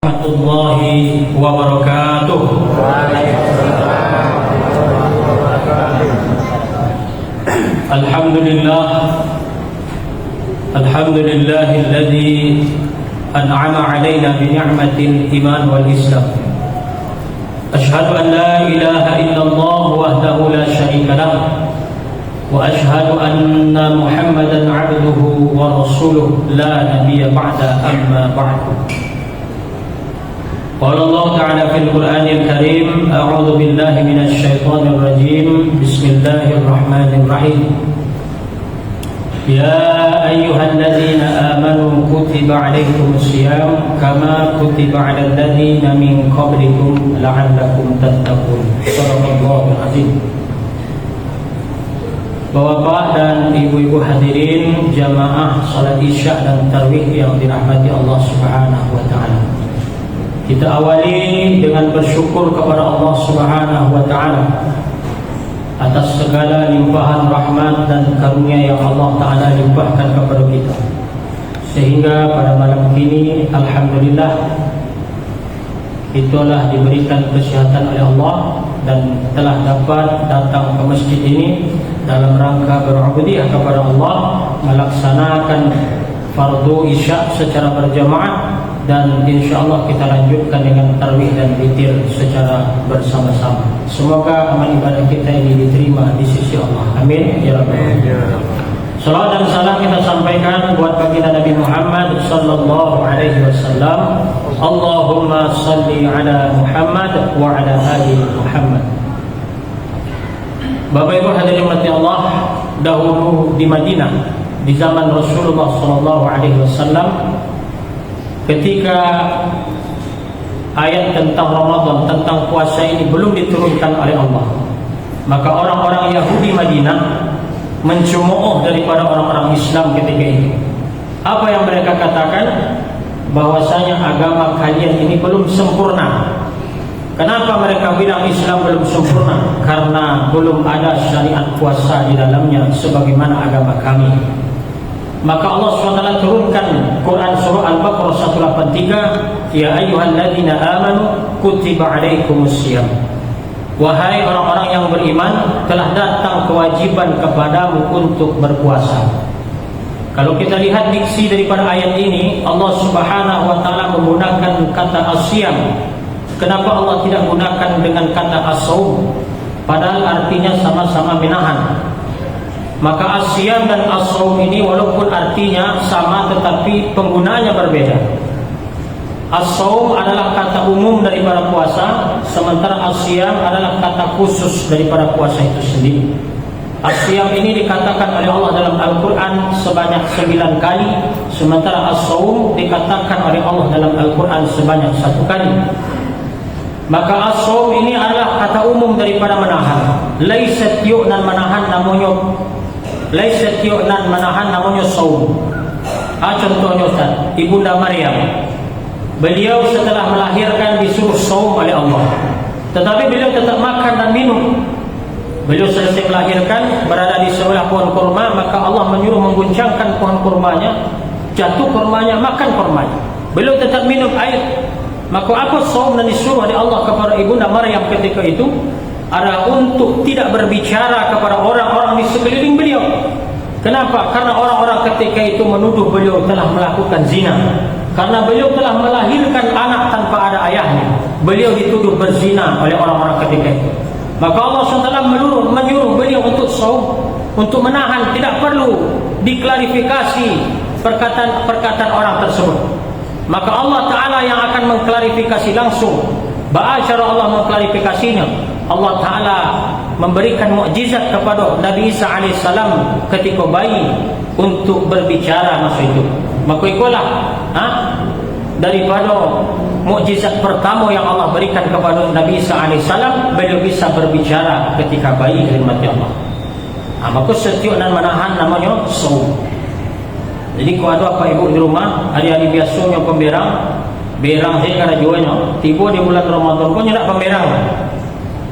Warahmatullahi wabarakatuh. Alhamdulillah, alhamdulillahilladzi an'ama 'alaina bi ni'matil iman wal islam. Asyhadu an la ilaha illallah wahdahu la syarika lah wa asyhadu anna Muhammadan 'abduhu wa rasuluhu la nabiyya ba'da amma ba'du. قال الله تعالى في القرآن الكريم أعوذ بالله من الشيطان الرجيم بسم الله الرحمن الرحيم يا أيها الذين آمنوا كتب عليكم الصيام كما كتب على الذين من قبلكم لعلكم تتقون صدق الله العظيم. Bapak dan ibu-ibu hadirin jamaah salat isya dan tarawih yang dirahmati Allah Subhanahu wa taala. Kita awali dengan bersyukur kepada Allah Subhanahu wa taala atas segala limpahan rahmat dan karunia yang Allah taala limpahkan kepada kita. Sehingga pada malam ini alhamdulillah itulah diberikan kesihatan oleh Allah dan telah dapat datang ke masjid ini dalam rangka berubudiyah kepada Allah, melaksanakan fardu isya secara berjamaah, dan insyaallah kita lanjutkan dengan tarawih dan witir secara bersama-sama. Semoga amal ibadah kita ini diterima di sisi Allah. Amin ya rabbal alamin. Salawat dan salam kita sampaikan buat baginda Nabi Muhammad sallallahu alaihi wasallam. Allahumma salli ala Muhammad wa ala ali Muhammad. Bapak Ibu hadirin mati Allah, dahulu di Madinah di zaman Rasulullah sallallahu alaihi wasallam, ketika ayat tentang Ramadan, tentang puasa ini belum diturunkan oleh Allah, maka orang-orang Yahudi Madinah mencemooh daripada orang-orang Islam ketika itu. Apa yang mereka katakan? Bahwasanya agama kalian ini belum sempurna. Kenapa mereka bilang Islam belum sempurna? Karena belum ada syariat puasa di dalamnya sebagaimana agama kami. Maka Allah SWT turunkan Quran surah Al-Baqarah 183, ya ayyuhalladzina amanu kutiba alaikumusiyam. Wahai orang-orang yang beriman, telah datang kewajiban kepadamu untuk berpuasa. Kalau kita lihat diksi daripada ayat ini, Allah Subhanahu wa taala menggunakan kata asyam. Kenapa Allah tidak gunakan dengan kata as-saum? Padahal artinya sama-sama menahan. Maka asyam dan as-saum ini walaupun artinya sama tetapi penggunaannya berbeda. As-saum adalah kata umum daripada puasa, sementara asyam adalah kata khusus daripada puasa itu sendiri. Asyam ini dikatakan oleh Allah dalam Al-Quran sebanyak 9 kali, sementara as-saum dikatakan oleh Allah dalam Al-Quran sebanyak 1 kali. Maka as-saum ini adalah kata umum daripada menahan. Laisat yu'nan menahan namanya laisat yu'nan menahan namanya saum. Contohnya Ustaz, Ibunda Maryam, beliau setelah melahirkan disuruh saum oleh Allah, tetapi beliau tetap makan dan minum. Beliau selesai melahirkan, berada di sebelah pohon kurma, maka Allah menyuruh mengguncangkan pohon kurmanya, jatuh kurmanya, makan kurmanya. Beliau tetap minum air. Maka apa saum dan disuruh oleh Allah kepada Ibunda Maryam ketika itu adalah untuk tidak berbicara kepada orang-orang di sekeliling beliau. Kenapa? Karena orang-orang ketika itu menuduh beliau telah melakukan zina. Karena beliau telah melahirkan anak tanpa ada ayahnya. Beliau dituduh berzina oleh orang-orang ketika itu. Maka Allah SWT menyuruh beliau untuk saum, untuk menahan, tidak perlu diklarifikasi perkataan orang tersebut. Maka Allah Ta'ala yang akan mengklarifikasi langsung. Ba'asyara Allah mengklarifikasinya. Allah Ta'ala memberikan mukjizat kepada Nabi Isa AS ketika bayi untuk berbicara masa itu. Maka itulah daripada mukjizat pertama yang Allah berikan kepada Nabi Isa AS, beliau bisa berbicara ketika bayi dirahmati Allah. Maka setiap dan menahan namanya saum. Jadi kalau ada apa ibu di rumah, hari-hari biasanya pemberang, berang saya kada jualnya, tiba di bulan Ramadan pun nyedak pemberang.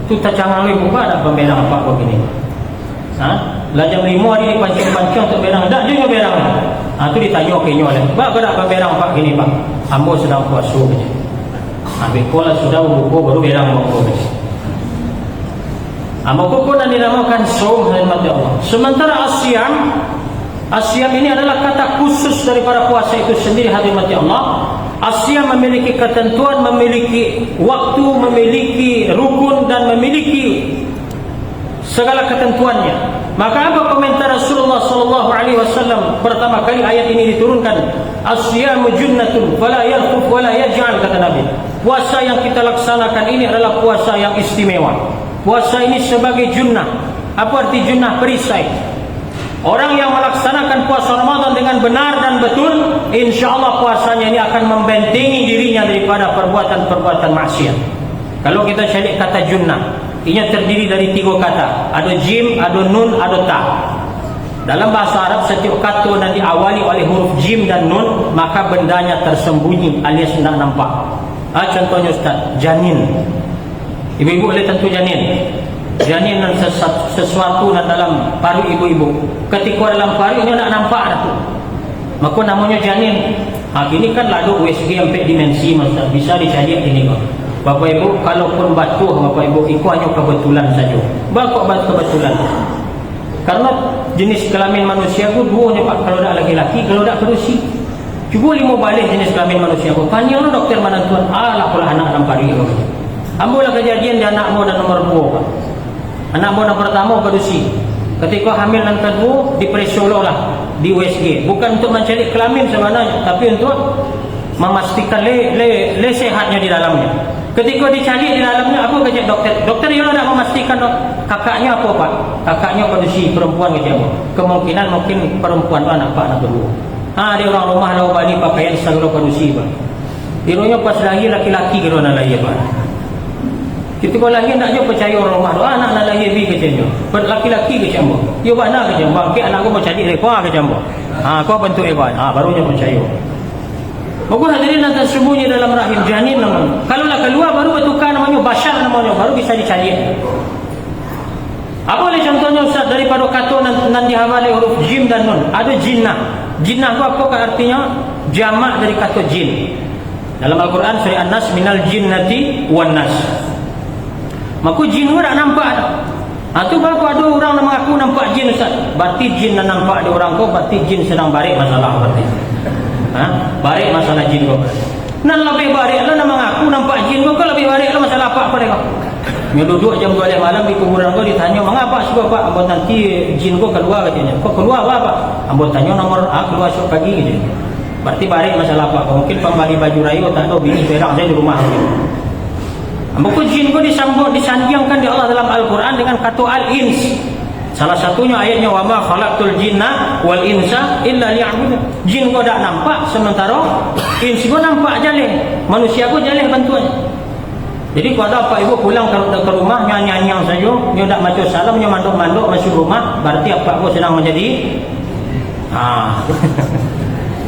Tu tak cangang lagi buka ada pemberang apa begini. Lah jam 5 hari ni pancing-pancing untuk berang, dak juga berang. Tu ditanya ke nyo lah. Pak kada pemberang pak gini pak. Ambo sedang puasa saja. Habis pola sudah buku baru bilang buku. Buku pun yang dinamakan saum mati Allah. Sementara asyam ini adalah kata khusus daripada puasa itu sendiri hadirat Allah. Asyam memiliki ketentuan, memiliki waktu, memiliki rukun dan memiliki segala ketentuannya. Maka apa komentar Rasulullah sallallahu alaihi wasallam pertama kali ayat ini diturunkan? Asyamu junnatun fala yarfuf wala yaj'al, kata Nabi. Puasa yang kita laksanakan ini adalah puasa yang istimewa. Puasa ini sebagai junnah. Apa arti junnah? Perisai. Orang yang melaksanakan puasa Ramadan dengan benar dan betul, insya-Allah puasanya ini akan membentengi dirinya daripada perbuatan-perbuatan maksiat. Kalau kita cari kata junnah, ini terdiri dari 3 kata. Ada jim, ada nun, ada ta. Dalam bahasa Arab, setiap kata yang diawali oleh huruf jim dan nun, maka bendanya tersembunyi alias tidak nampak. Contohnya Ustaz, janin. Ibu-ibu boleh tentu janin. Janin dan sesuatu dalam paru ibu-ibu. Ketika dalam paru ini nak nampak dah tu. Maka namanya janin. Ini kan lalu USG sampai dimensi, Ustaz. Bisa dicari ini kok. Bapak Ibu, kalaupun batu Bapak Ibu, itu hanya kebetulan saja. Bapak kebetulan. Karena jenis kelamin manusia itu dua Pak. Kalau ada laki-laki, kalau ada kerusi. Cuba 5 balik jenis kelamin manusia itu. Tanya dokter mana tuan? Lah pula anak dalam pari. Ambillah kejadian di anakmu dan nomor 2 Pak. Anakmu yang pertama kerusi. Ketika hamil dan kedua, diperisololah di USG. Bukan untuk mencari kelamin sebenarnya, tapi untuk memastikan le sehatnya di dalamnya. Ketika dicari di dalamnya, apa kata dokter? Dokter yang nak memastikan kakaknya apa Pak? Kakaknya kondisi perempuan kata apa? Kemungkinan mungkin perempuan tu anak Pak, anak kedua. Dia orang rumah lau balik pakaian selalu kondisi Pak. Ironya pas lahir laki-laki kira nak lahir Pak. Kita kalau lahir nak je percaya orang rumah tu, anak nak lahir bi kata apa? Laki-laki kata apa? Yo mana kata apa? Ke anak aku mau cari rekor kata apa? Kau bentuk ekor. Barunya percaya. Maka hadirin yang tersembunyi dalam rahim janin namanya. Kalau lah keluar baru bertukar namanya, bashar namanya, baru bisa dicari. Apa boleh contohnya Ustaz daripada kata nan dihafali huruf jim dan nun? Ada jinnah. Jinnah itu apa artinya? Jamak dari kata jin. Dalam Al-Quran surah An-Nas, minal jinnati wan nas. Maka jin itu tak nampak. Tu baru ada orang yang mengaku nampak jin Ustaz. Berarti jin yang nampak di orang kau, berarti jin sedang barik masalah berarti. Barik masalah jin kau. Nan lebih barik lah nak mengaku nampak jin kau lebih barik lah masalah apa kau. Dia duduk jam 2 malam di kuburan kau, ditanya mengapa sebab Pak? Ambo nanti jin kau keluar katanya. Kau keluar apa? Ambo tanya nomor keluar esok pagi gitu. Berarti barik masalah apa? Mungkin pembagi baju raya tak tahu bini berak saya di rumah. Ambo jin kau disanjungkan di Allah dalam Al-Quran dengan kata al-ins. Salah satunya ayatnya wa ma khalaqtul jinna wal insa illa liya'budun. Jin kau tak nampak, sementara ins kau nampak jaleh. Manusia kau jaleh bantuan. Jadi kalau ada Pak Ibu pulang ke rumah nyanyang saja, dia tak maca salam, dia manduk-manduk masuk rumah, berarti apa kau sedang menjadi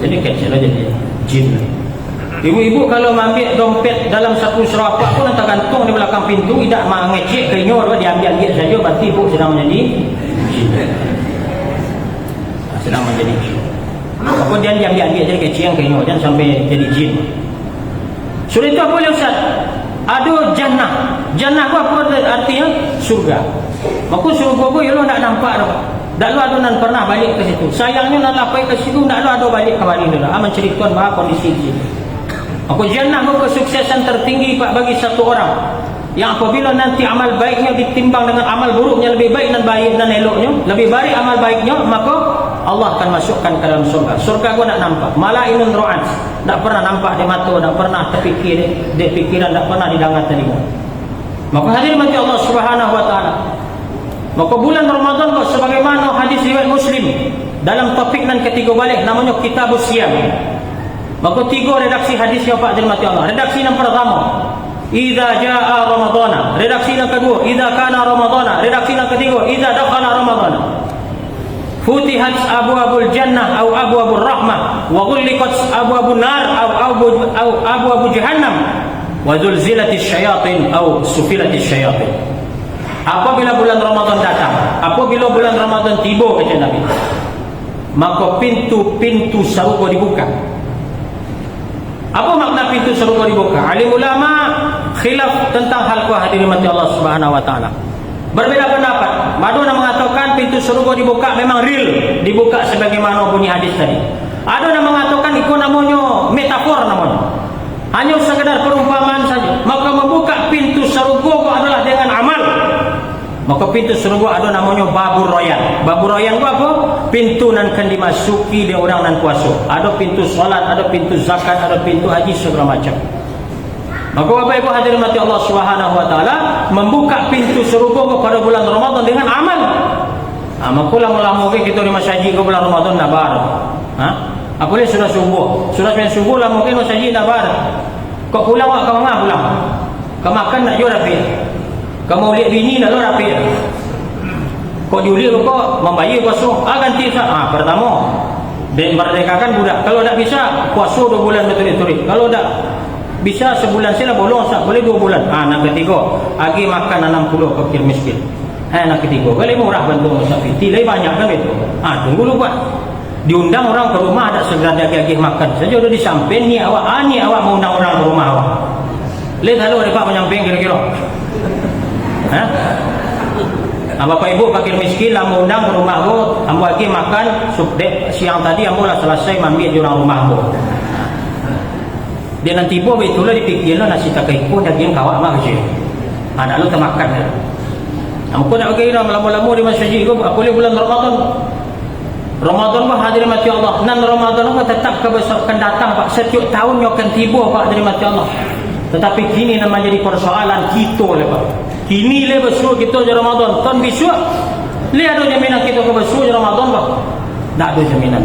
jadi kecil aja dia jin. Ibu-ibu kalau ambil dompet dalam satu serapak pun entah gantung di belakang pintu, tidak mengecek kenyur, dia ambil saja, berarti ibu sedang menjadi jin. Sedang menjadi jin. Apa dia ambil jadi kecil kenyur, jangan sampai jadi jin. Sudah itu apa boleh Ustaz? Ada jannah. Jannah apa artinya? Surga. Maka surga pun ialah tak nampak dah. Tak lu ada nan pernah balik ke situ. Sayangnya nak lapai ke situ, tak lu ada balik kembali dah. Menceritakan bahawa kondisi di situ. Maka jannah itu kesuksesan tertinggi Pak bagi satu orang yang apabila nanti amal baiknya ditimbang dengan amal buruknya, lebih baik dan baik dan eloknya, lebih baik amal baiknya, maka Allah akan masukkan ke dalam surga. Surga gua nak nampak, malainun ru'at, tak pernah nampak di mata, tak pernah terfikir di pikiran, tak pernah didengar telinga. Maka hadirin mati Allah Subhanahu wa taala. Maka bulan Ramadan kok sebagaimana hadis riwayat Muslim dalam topik nan ketiga balik namanya Kitabus Siyam. Maka 3 redaksi hadis yang Pak dirahmati Allah. Redaksi yang pertama, idza jaa ramadana. Redaksi yang kedua, idza kana ramadana. Redaksi yang ketiga, idza dakhala ramadana. Futihat abwabul jannah atau abwabur rahmah wa ghulliqat abwabun nar atau abwabul jahannam wa zulzilatis syayatin atau sufilatis syayatin. Apabila bulan Ramadan datang, apabila bulan Ramadan tiba kata Nabi, maka pintu-pintu surga dibuka. Apa makna pintu surga dibuka. Alim ulama khilaf tentang hal ku hadirin mati Allah Subhanahu wa taala. Berbeda pendapat. Ada yang mengatakan pintu surga dibuka memang real, dibuka sebagaimana bunyi hadis tadi. Ada yang mengatakan itu namanya metafor namanya. Hanya sekedar perumpamaan saja. Maka membuka pintu surga adalah dengan amal. Maka pintu surga ada namanya babur royan. Babur royan itu apa? Pintu nan kan dimasuki dia orang nan puasa. Ada pintu solat, ada pintu zakat, ada pintu haji segala macam. Maka Bapak Ibu hadirin mati Allah Subhanahu wa taala membuka pintu surga pada bulan Ramadan dengan amal. Maka lama-lama kita di masjid ke bulan Ramadan dah bar. Apa ni sudah subuh. Sudah sampai subuh lah mungkin masjid dah bar. Kau pulang ke mana pulang? Kau makan nak jual rapi. Kau mau lihat bini nak jual rapi. Kau diulik kau membayar puasa. Ganti sah. Pertama dan merdekakan budak. Kalau tak bisa puasa 2 bulan betul-betul. Kalau tak bisa sebulan sila bolong sah, boleh 2 bulan. Nak ketiga, agi makan 60 fakir miskin. Nak ketiga, boleh murah bantu musafir. Tilai banyak kan itu. Tunggu lu buat. Diundang orang ke rumah ada segera agi makan. Saja udah disampaikan ni awak mau undang orang ke rumah awak. Lihat halu ada pak menyampaikan kira-kira. Bapak Ibu fakir miskin lah mau undang ke rumah aku, ambo agi makan siang tadi ambo lah selesai ambil di orang rumah aku. Dia nanti tiba itulah dipikirlah nasi tak ikut daging kawak mah je. Anak lu termakan ya. Aku nak pergi lama-lama di masjid aku boleh bulan Ramadan. Ramadan bah hadirin mati Allah. Nan Ramadan bah tetap akan datang pak. Setiap tahun akan tiba pak hadirin mati Allah. Tetapi kini nama jadi persoalan kita lepas. Kini le besok kita di Ramadan. Tahun besok lihat ada jaminan kita ke besok di Ramadan bah. Tak ada jaminan.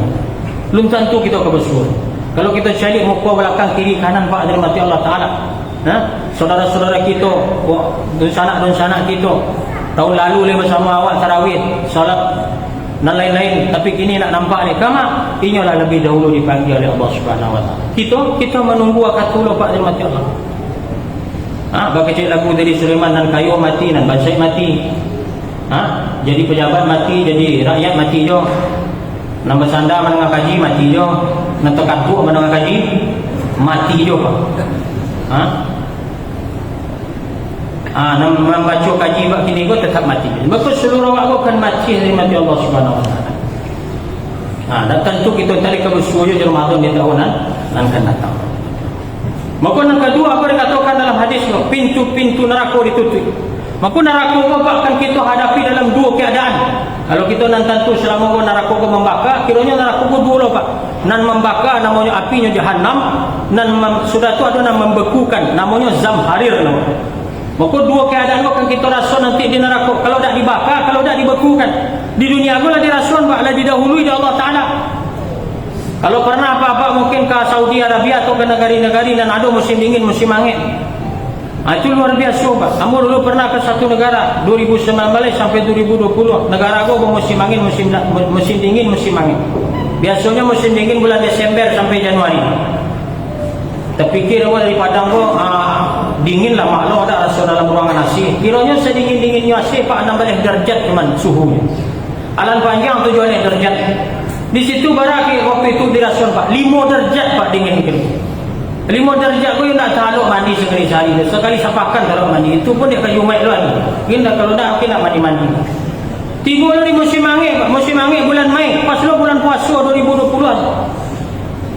Belum tentu kita ke besok. Kalau kita cari muka belakang kiri kanan pak dari mati Allah Taala, saudara-saudara kita, sanak kita, tahun lalu le bersama awak tarawih, salat dan lain-lain, tapi kini nak nampak ni kama, inilah lebih dahulu dipanggil oleh Allah Subhanahu Wa Taala. Kita menunggu akad tulu pak dari mati Allah. Baca lagu dari Sulaiman dan kayu mati dan bansai mati, jadi pejabat mati, jadi rakyat mati jo. Nama sanda menengah kaji mati jo, nanti katuk menengah kaji mati jo pak. Nama baca kaji bak kini go tetap mati. Maka seluruh awak akan mati dari mati Allah Subhanahu Wa Taala. Dan tentu kita cari kebersuju di Ramadan di tahunan dan akan datang. Maka yang kedua apa dikatakan dalam hadis no, pintu-pintu neraka ditutup. Maka neraka akan kita hadapi dalam 2 keadaan. Kalau kita nan tentu selama neraka membakar, kiranya neraka dua lah pak. Nan membakar namanya apinya Jahannam, nan sudah tu ada nan membekukan namanya Zamharir namanya. Maka 2 keadaan akan kita rasa nanti di neraka. Kalau tak dibakar, kalau tak dibekukan. Di dunia aku lah dirasuan pak, lah didahului di Allah Taala. Kalau pernah apa-apa mungkin ke Saudi Arabia atau ke negara-negara dan ada musim dingin, musim angin. Itu luar biasa pak. Kamu dulu pernah ke satu negara 2019 sampai 2020 negara aku musim angin, musim dingin, musim angin. Biasanya musim dingin bulan Desember sampai Januari. Terpikir aku dari Padang aku dingin lah maklum ada rasa dalam ruangan AC. Kiranya sedingin-dinginnya AC pak 16 derajat cuman suhunya. Alan panjang 7 derajat. Di situ baraki waktu itu dirasuan pak 5 derajat pak dingin kira. 5 derajat aku yang nak taluk mandi sekali sehari. Sekali sapakan taluk mandi. Itu pun dia kayu maik luar. Kita kalau tak mungkin nak mandi-mandi. Tiba lah di musim angin. Musim angin bulan Mei. Pas lo bulan puasa 2020.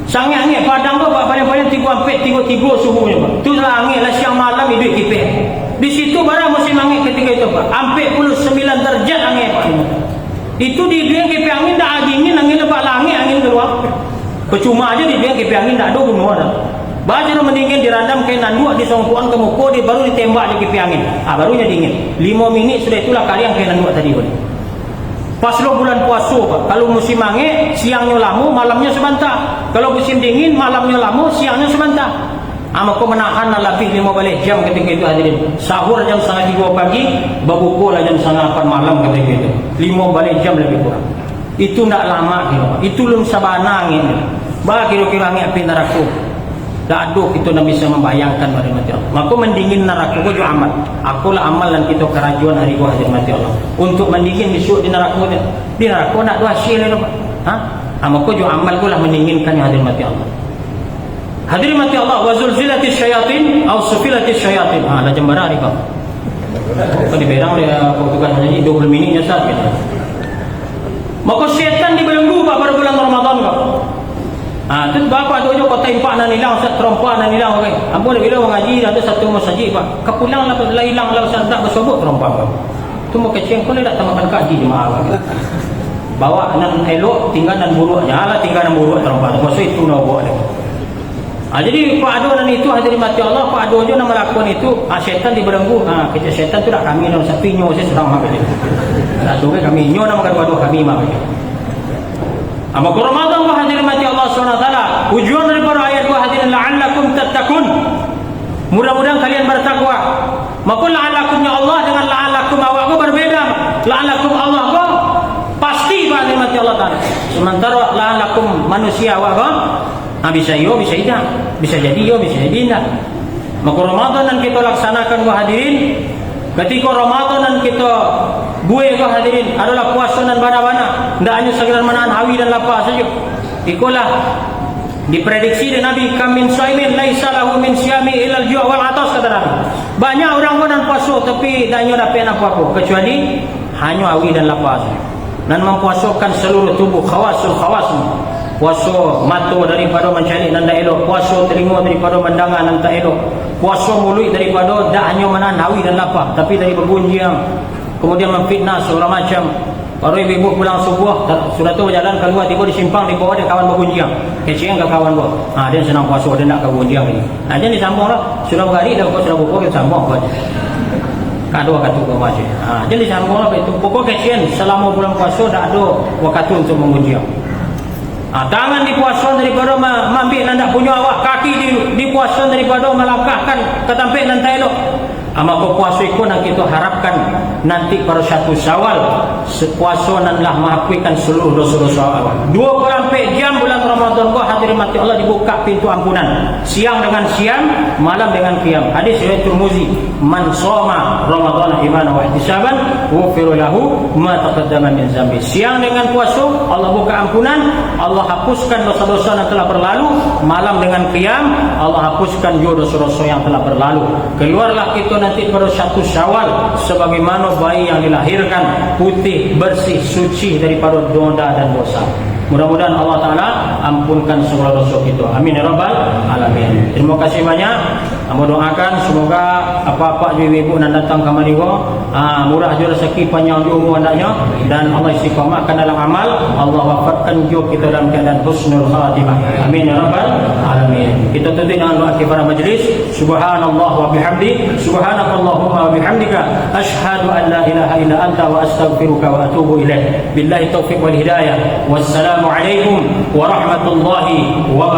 Sangat angin. Padang tu paling-paling 3 suhunya pak. Tu lah angin lah siang malam hidup kipik. Di situ barang musim angin ketika itu pak. 49 derajat angin pak. Itu dibilang kipik angin tak dingin. Angin lepas langit angin keluar. Percuma aja dibilang kipik angin tak ada gunung ada. Baca lu mendingin dirandam kain nanduk di songkuan ke muka dia baru ditembak je kipi angin. Barunya dingin. 5 minit sudah itulah kalian kain nanduk tadi boleh. Pas lo bulan puasa pak. Kalau musim angin siangnya lama, malamnya sebentar. Kalau musim dingin malamnya lama, siangnya sebentar. Maka menahan lebih 15 jam ketika itu hadirin. Sahur jam 1:30 pagi, berbuka lah jam 1:30 malam ketika itu. 15 jam lebih kurang. Itu tak lama kira. Itu belum sabana angin. Bah kira-kira angin api neraka. Tak ada kita nak bisa membayangkan pada mati Allah. Maka mendingin neraka itu amal. Akulah amal dan kita kerajuan hari buah hadir mati Allah. Untuk mendingin besok di neraka itu. Di neraka nak dua hasil itu. Maka juga amal itu lah mendinginkan hadir mati Allah. Hadirin mati Allah, wa zulzilatis syayatin aw sufilatis syayatin. Lah jembara ni kau. Kau di berang dia bukan hanya 20 minit je sah gitu. Maka syaitan dibelenggu pada bulan Ramadan kau. Tu bapa tu je kau timpak nan hilang, sat terompak nan hilang okey. Ampun bila mengaji ada satu masjid pak. Kepulang lah hilang lah sat tak bersobok terompak kau. Tu mau kecil kau nak tamakan kaji jemaah kau. Bawa nan elok tinggal nan buruk lah tinggal nan buruk terompak. Maksud itu nak buat dia. Jadi pak adu nan itu hadirin mati Allah, pak adu je nak melakukan itu, syaitan dibelenggu. Kita syaitan tu dak kami nak sapinyo saya serang mak dia. Tak tu kami nyo nak makan wadu kami mak dia. Maka Ramadan wa hadirin mati Allah SWT, tujuan daripada ayat wa hadirin la'allakum tattaqun, mudah-mudahan kalian bertakwa. Maka la'allakumnya Allah dengan la'allakum awak ko berbeza. La'allakum Allah ko pasti wa hadirin mati Allah Ta'ala. Sementara la'allakum manusia awak ko bisa yo bisa tidak, bisa jadi yo bisa jadi tidak. Maka Ramadan yang kita laksanakan wa hadirin, ketika Ramadan yang kita buai kau hadirin adalah puasa dan bana-bana, tidak hanya sekedar menahan hawi dan lapar saja. Ikulah diprediksi oleh Nabi, kam min shaimin laisa lahu min siyami illa al-ju' wal 'atas, kata Nabi. Banyak orang pun dan puasa tapi tak hanya dapat apa-apa kecuali hanya hawi dan lapar saja. Dan mempuasakan seluruh tubuh, khawasul khawas. Puasa mata daripada mencari dan tak elok, puasa telinga daripada mendengar dan tak elok, puasa mulut daripada tak hanya menahan hawi dan lapar tapi dari bergunjing, kemudian memfitnah segala macam. Baru ibu pulang subuh, sudah tu berjalan keluar, tiba disimpang di bawah dia kawan bergunjing, kecian ke kawan buat. Dia senang puasa, dia nak ke gunjing ni. Jadi disambung lah, sudah berhari dah, sudah buka kita sambung buat. Kado waktu ke masjid. Jadi disambung lah itu. Pokok kecian selama bulan puasa tak ada waktu untuk mengunjing. Tangan dipuasa daripada ambil dan tak punya awak, kaki dipuasa daripada melangkahkan ke tampik dan tak elok. Maka puasa itu yang kita harapkan nanti pada 1 Syawal, puasa nanlah menghapuskan seluruh dosa-dosa awal. 24 jam bulan Ramadan kau hadirin mati Allah dibuka pintu ampunan, siang dengan siang, malam dengan qiyam. Hadis riwayat Tirmizi, man shoma Ramadan imanan wa ihtisaban ghufira lahu ma taqaddama min dzambi. Siang dengan puasa Allah buka ampunan, Allah hapuskan dosa-dosa yang telah berlalu. Malam dengan qiyam Allah hapuskan juga dosa-dosa yang telah berlalu. Keluarlah kita nanti pada 1 Syawal sebagaimana bayi yang dilahirkan putih, bersih, suci daripada noda dan dosa. Mudah-mudahan Allah Ta'ala ampunkan segala dosa kita. Amin ya Rabbal Alamin. Terima kasih banyak. Amba doakan semoga apa-apa ibu-ibu yang datang ke Mariwa murah je rezeki, panjang di umur andaknya, dan Allah istiqamahkan dalam amal. Allah wafatkan juga kita dalam keadaan husnul khatimah. Amin ya Rabbal Alamin. Kita tutup dengan doa kepada majlis. Subhanallah wa bihamdi, subhanakallahumma wa bihamdika, asyhadu an la ilaha illa anta wa astaghfiruka wa atubu ilaih. Billahi taufiq wal hidayah. Wassalamu alaikum warahmatullahi wabarakatuh.